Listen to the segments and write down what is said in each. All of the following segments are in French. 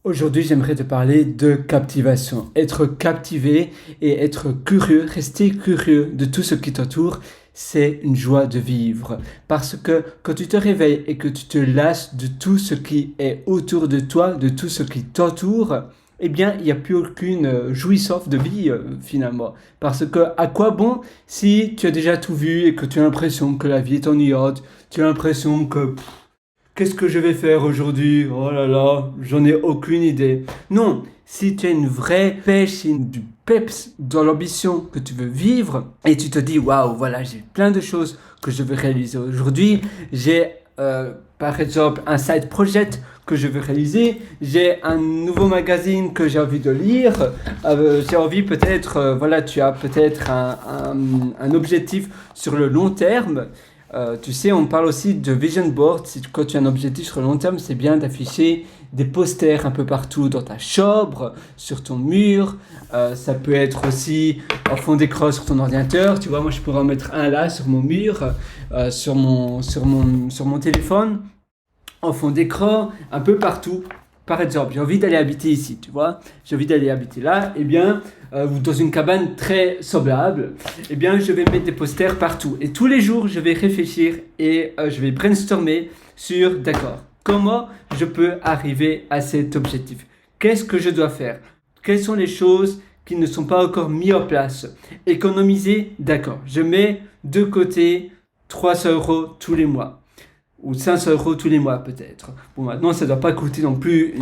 Aujourd'hui, j'aimerais te parler de captivation. Être captivé et être curieux, rester curieux de tout ce qui t'entoure, c'est une joie de vivre. Parce que quand tu te réveilles et que tu te lasses de tout ce qui est autour de toi, de tout ce qui t'entoure, eh bien, il n'y a plus aucune jouissance de vie finalement. Parce que à quoi bon si tu as déjà tout vu et que tu as l'impression que la vie est ennuyante, tu as l'impression que qu'est-ce que je vais faire aujourd'hui? Oh là là, j'en ai aucune idée. Non, si tu as une vraie pêche, du peps dans l'ambition que tu veux vivre et tu te dis waouh, voilà, j'ai plein de choses que je veux réaliser aujourd'hui. J'ai par exemple un side project que je veux réaliser. J'ai un nouveau magazine que j'ai envie de lire. J'ai envie peut-être, voilà, tu as peut-être un objectif sur le long terme. Tu sais, on parle aussi de vision board. Quand tu as un objectif sur le long terme, c'est bien d'afficher des posters un peu partout dans ta chambre, sur ton mur. Ça peut être aussi en fond d'écran sur ton ordinateur. Tu vois, moi je pourrais en mettre un là sur mon mur, sur mon téléphone, en fond d'écran, un peu partout. Par exemple, j'ai envie d'aller habiter ici, tu vois, j'ai envie d'aller habiter là, eh bien, ou dans une cabane très semblable, eh bien, je vais mettre des posters partout. Et tous les jours, je vais réfléchir et je vais brainstormer sur, d'accord, comment je peux arriver à cet objectif? Qu'est-ce que je dois faire? Quelles sont les choses qui ne sont pas encore mises en place? Économiser, d'accord, je mets de côté 300 € tous les mois. Ou 500 € tous les mois peut-être. Bon, maintenant ça ne doit pas coûter non plus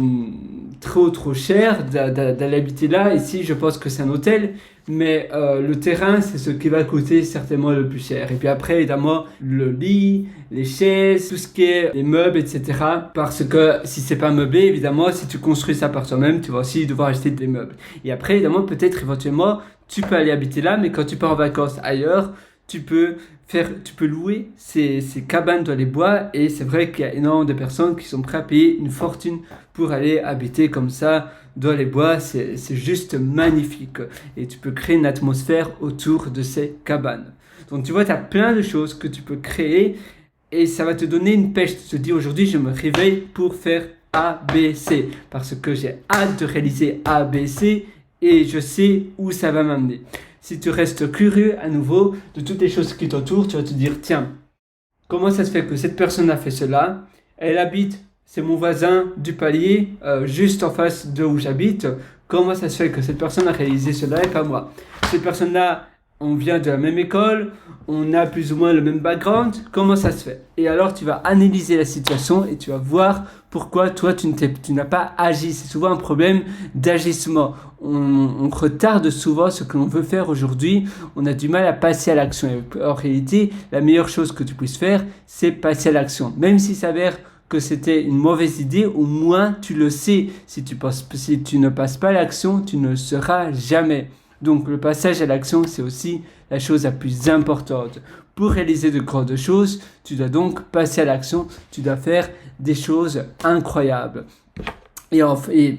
trop cher d'aller habiter là. Ici je pense que c'est un hôtel, mais le terrain c'est ce qui va coûter certainement le plus cher. Et puis après évidemment le lit, les chaises, tout ce qui est les meubles, etc. Parce que si c'est pas meublé, évidemment si tu construis ça par toi-même, tu vas aussi devoir acheter des meubles. Et après évidemment peut-être éventuellement tu peux aller habiter là, mais quand tu pars en vacances ailleurs, tu peux louer ces cabanes dans les bois, et c'est vrai qu'il y a énormément de personnes qui sont prêtes à payer une fortune pour aller habiter comme ça dans les bois. C'est juste magnifique et tu peux créer une atmosphère autour de ces cabanes. Donc tu vois, tu as plein de choses que tu peux créer et ça va te donner une pêche. Tu te dis aujourd'hui je me réveille pour faire A, B, C parce que j'ai hâte de réaliser A, B, C et je sais où ça va m'amener. Si tu restes curieux à nouveau de toutes les choses qui t'entourent, tu vas te dire, tiens, comment ça se fait que cette personne a fait cela? Elle habite, c'est mon voisin du palier, juste en face de où j'habite. Comment ça se fait que cette personne a réalisé cela et pas moi? Cette personne-là, on vient de la même école, on a plus ou moins le même background, comment ça se fait? Et alors tu vas analyser la situation et tu vas voir pourquoi toi tu n'as pas agi. C'est souvent un problème d'agissement. On retarde souvent ce que l'on veut faire aujourd'hui, on a du mal à passer à l'action. Et en réalité, la meilleure chose que tu puisses faire, c'est passer à l'action. Même s'il s'avère que c'était une mauvaise idée, au moins tu le sais. Si tu ne passes pas à l'action, tu ne le sauras jamais. Donc le passage à l'action, c'est aussi la chose la plus importante. Pour réaliser de grandes choses, tu dois donc passer à l'action, tu dois faire des choses incroyables. Et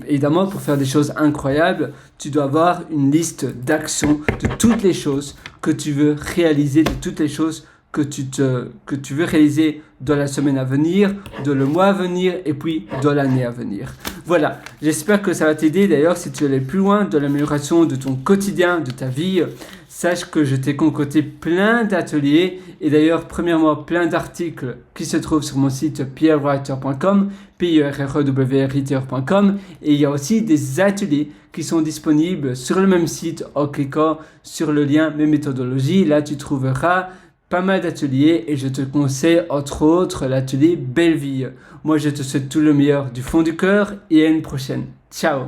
évidemment, pour faire des choses incroyables, tu dois avoir une liste d'actions de toutes les choses que tu veux réaliser, de toutes les choses que tu veux réaliser dans la semaine à venir, dans le mois à venir et puis dans l'année à venir. Voilà, j'espère que ça va t'aider. D'ailleurs, si tu veux aller plus loin dans l'amélioration de ton quotidien, de ta vie, sache que je t'ai concocté plein d'ateliers et d'ailleurs, premièrement, plein d'articles qui se trouvent sur mon site pierrewriter.com, pierrewriter.com, et il y a aussi des ateliers qui sont disponibles sur le même site en cliquant sur le lien Mes méthodologies. Là, tu trouveras pas mal d'ateliers et je te conseille entre autres l'atelier Belle Vie. Moi je te souhaite tout le meilleur du fond du cœur et à une prochaine. Ciao!